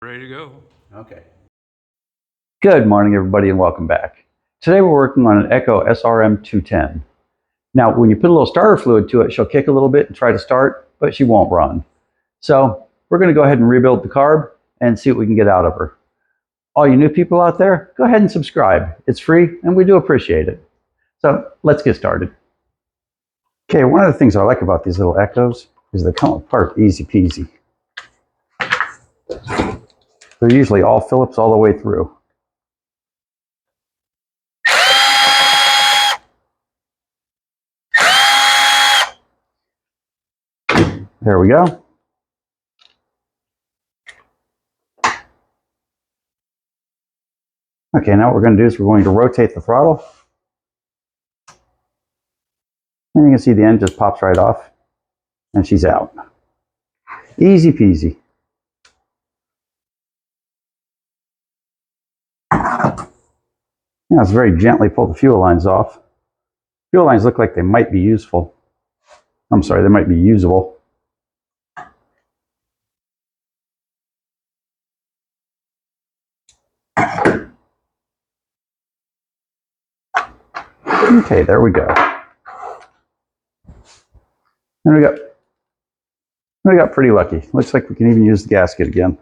Ready to go. Okay. Good morning, everybody, and welcome back. Today we're working on an Echo SRM0210. Now, when you put a little starter fluid to it, she'll kick a little bit and try to start, but she won't run. So we're going to go ahead and rebuild the carb and see what we can get out of her. All you new people out there, go ahead and subscribe. It's free, and we do appreciate it. So let's get started. Okay, one of the things I like about these little Echoes is they come apart easy peasy. They're usually all Phillips all the way through. There we go. Okay, now what we're going to do is we're going to rotate the throttle. And you can see the end just pops right off. And she's out. Easy peasy. Now let's very gently pull the fuel lines off. Fuel lines look like they might be useful. I'm sorry, they might be usable. Okay, there we go. And we got pretty lucky. Looks like we can even use the gasket again.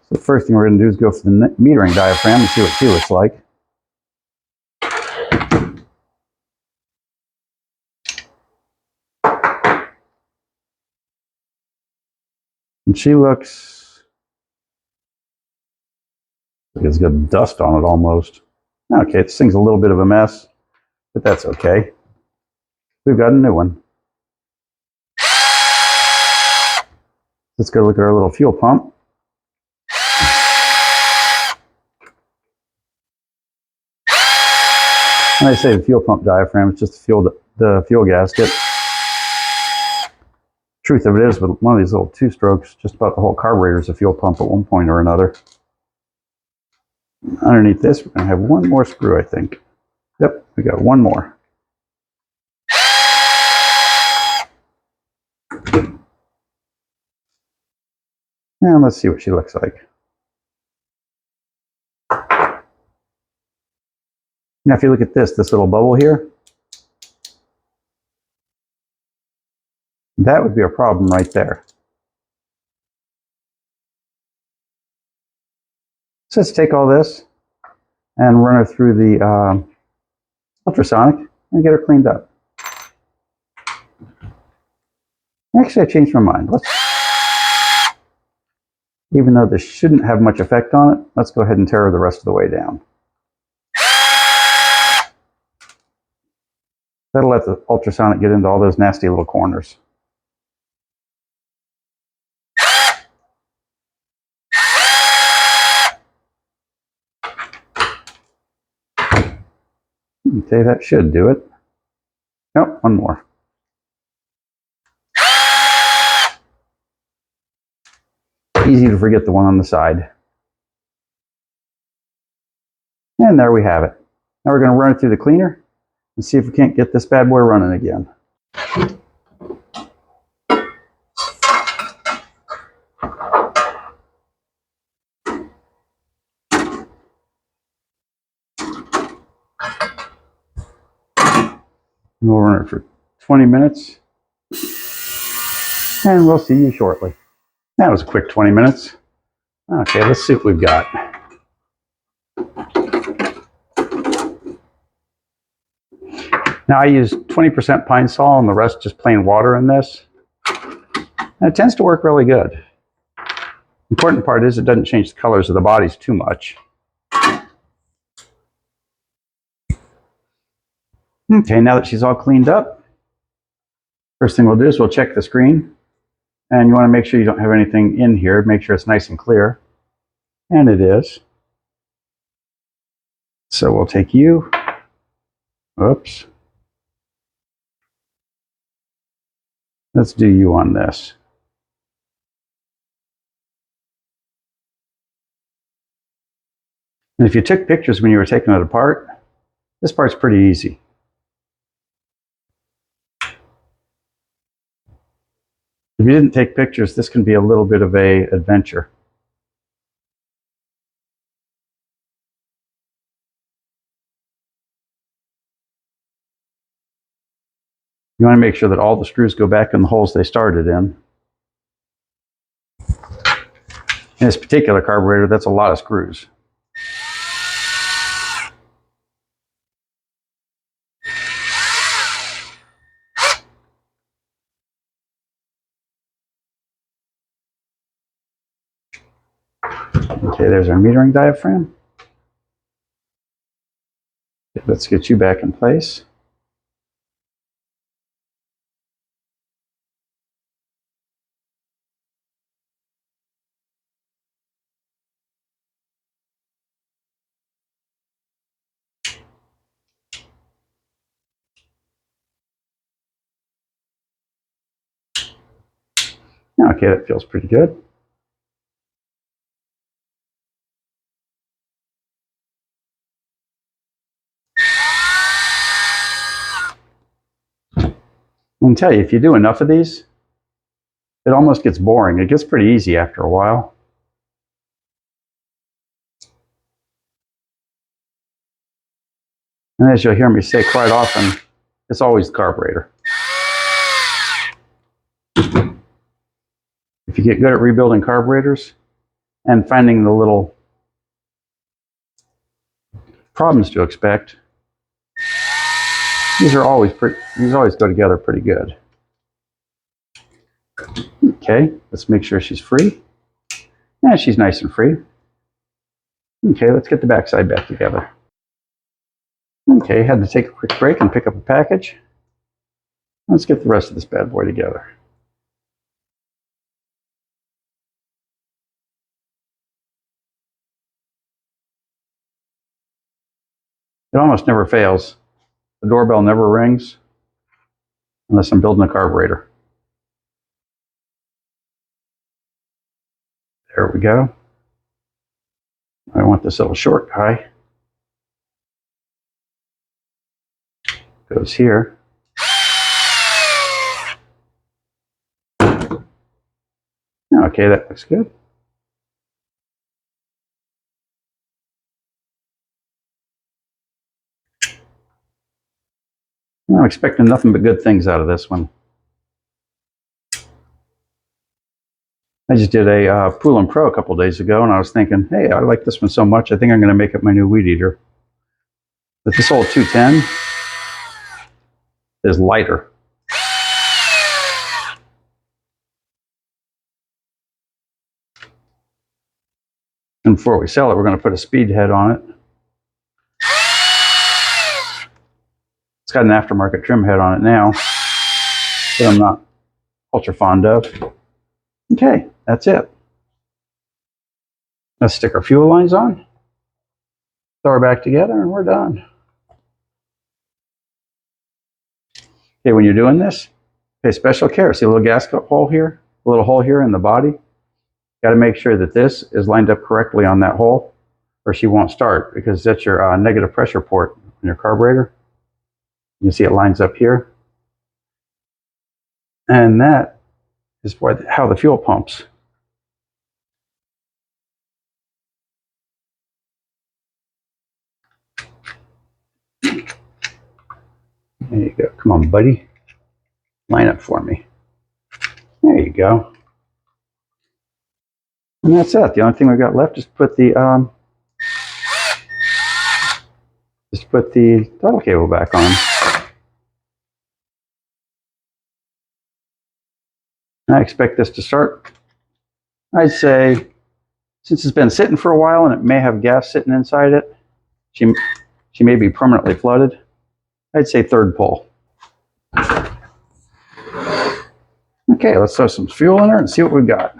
So the first thing we're going to do is go for the metering diaphragm and see what she looks like. And she looks like it's got dust on it almost. Okay, this thing's a little bit of a mess, but that's okay. We've got a new one. Let's go look at our little fuel pump. When I say the fuel pump diaphragm, it's just the fuel gasket. Truth of it is, with one of these little two-strokes, just about the whole carburetor is a fuel pump at one point or another. Underneath this, we're going to have one more screw, I think. Yep, we got one more. And let's see what she looks like. Now, if you look at this little bubble here, that would be a problem right there. So let's take all this and run her through the ultrasonic and get her cleaned up. Actually, I changed my mind. Even though this shouldn't have much effect on it, let's go ahead and tear her the rest of the way down. That'll let the ultrasonic get into all those nasty little corners. Okay, that should do it. Nope, one more. Easy to forget the one on the side. And there we have it. Now we're going to run it through the cleaner and see if we can't get this bad boy running again. We'll run it for 20 minutes. And we'll see you shortly. That was a quick 20 minutes. Okay, let's see what we've got. Now I use 20% pine sol and the rest just plain water in this. And it tends to work really good. Important part is it doesn't change the colors of the bodies too much. Okay, now that she's all cleaned up, first thing we'll do is we'll check the screen. And you want to make sure you don't have anything in here. Make sure it's nice and clear. And it is. So we'll take you. Oops. Let's do you on this. And if you took pictures when you were taking it apart, this part's pretty easy. If you didn't take pictures, this can be a little bit of an adventure. You want to make sure that all the screws go back in the holes they started in. In this particular carburetor, that's a lot of screws. Okay, there's our metering diaphragm. Okay, let's get you back in place. Okay, that feels pretty good. I can tell you, if you do enough of these, it almost gets boring. It gets pretty easy after a while. And as you'll hear me say quite often, it's always the carburetor. If you get good at rebuilding carburetors and finding the little problems to expect, these always go together pretty good. Okay, let's make sure she's free. Yeah, she's nice and free. Okay, let's get the backside back together. Okay, had to take a quick break and pick up a package. Let's get the rest of this bad boy together. It almost never fails. The doorbell never rings unless I'm building a carburetor. There we go. I want this little short guy. Goes here. Okay, that looks good. I'm expecting nothing but good things out of this one. I just did a Pool & Pro a couple days ago, and I was thinking, hey, I like this one so much, I think I'm going to make it my new weed eater. But this old 210 is lighter. And before we sell it, we're going to put a speed head on it. It's got an aftermarket trim head on it now that I'm not ultra fond of. Okay, that's it. Let's stick our fuel lines on, throw her back together, and we're done. Okay, when you're doing this, pay special care. See a little gasket hole here, a little hole here in the body? Got to make sure that this is lined up correctly on that hole, or she won't start, because that's your negative pressure port in your carburetor. You see it lines up here. And that is how the fuel pumps. There you go. Come on, buddy. Line up for me. There you go. And that's it. The only thing we've got left is put the throttle cable back on. I expect this to start, I'd say, since it's been sitting for a while and it may have gas sitting inside it, she may be permanently flooded. I'd say third pull. Okay, let's throw some fuel in her and see what we've got.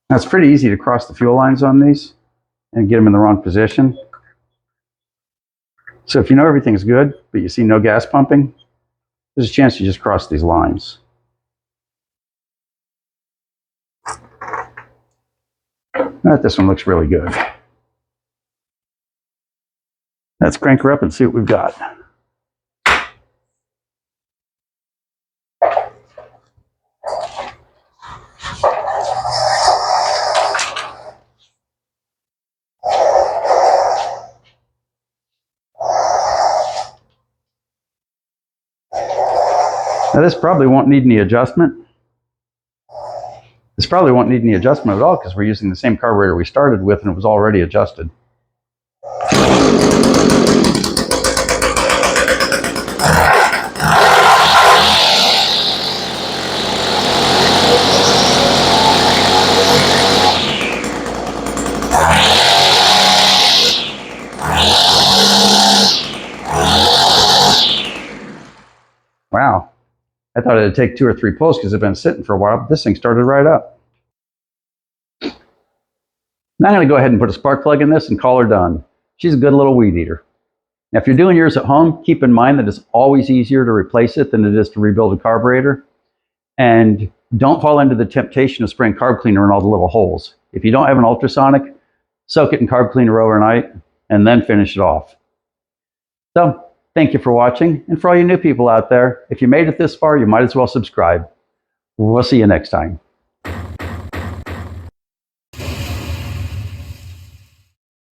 Now it's pretty easy to cross the fuel lines on these and get them in the wrong position. So if you know everything's good, but you see no gas pumping, there's a chance you just crossed these lines. This one looks really good. Let's crank her up and see what we've got. Now this probably won't need any adjustment. This probably won't need any adjustment at all because we're using the same carburetor we started with and it was already adjusted. Wow. I thought it'd take 2 or 3 pulls because it's been sitting for a while, but this thing started right up. Now I'm going to go ahead and put a spark plug in this and call her done. She's a good little weed eater. Now if you're doing yours at home, keep in mind that it's always easier to replace it than it is to rebuild a carburetor. And don't fall into the temptation of spraying carb cleaner in all the little holes. If you don't have an ultrasonic, soak it in carb cleaner overnight and then finish it off. So, thank you for watching, and for all you new people out there, if you made it this far, you might as well subscribe. We'll see you next time.